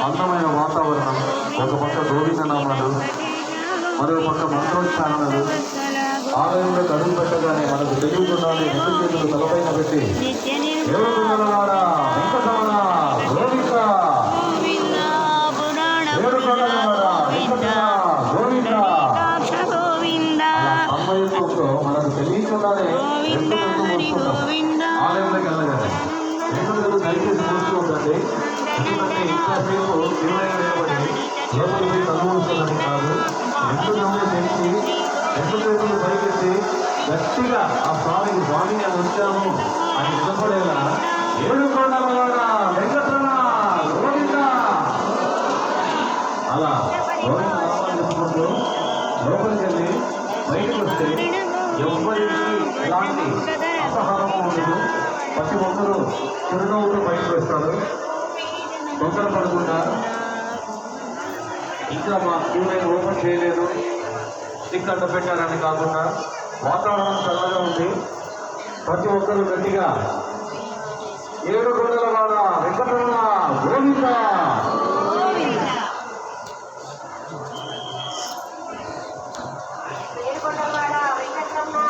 అందమైన వాతావరణం, ఒక పక్క గోవిందనామాలు, మరో పక్క మంత్రోచ్చారణలు. ఆలయంలో అడుగు పెట్టగానే మనకు తెలియకుండానే రెండు చేతులు తలపైన పెట్టి ఏడుకొండలవాడా వెంకటరమణ గోవింద, ఏడుకొండలవాడా వెంకటరమణ గోవింద. అమ్మయ్యతో మనకు తెలియకుండానే రెండు మూసుకుంటాం. ఆలయంలోకి వెళ్ళగానే రెండు దయచేసి మూస్తూ ఉండండి. ఎందుకంటే ఇంతసేపు నిర్ణయం వేయబడి లోపలి పోయి తలమూస్తుందని కాదు. రెండు నవ్వులు తెచ్చి రెండు చేతులు పైకెత్తి గట్టిగా ఆ స్వామిని వచ్చాము అని వినపడేలా ఏడుకొండలవాడ వెంకటరమణ గోవింద అలా గోవింద నామాలు చెప్పుకుంటూ లోపలికి వెళ్ళి బయటకు వస్తే ఎవరికి ఎలాంటి అసహనము ఉండదు. ప్రతి ఒక్కరూ చిరునవ్వులు బయటకు వస్తారు. తొందర పడకుండా ఇంకా మా క్యూ లైన్ ఓపెన్ చేయలేదు, టికెట్ అడ్డ పెట్టారని కాకుండా వాతావరణం చల్లగా ఉంది. ప్రతి ఒక్కరూ గట్టిగా ఏడుకొండలవాడ వెంకటరమణ గోవింద. ఏడుకొండలవాడ వెంకటరమణ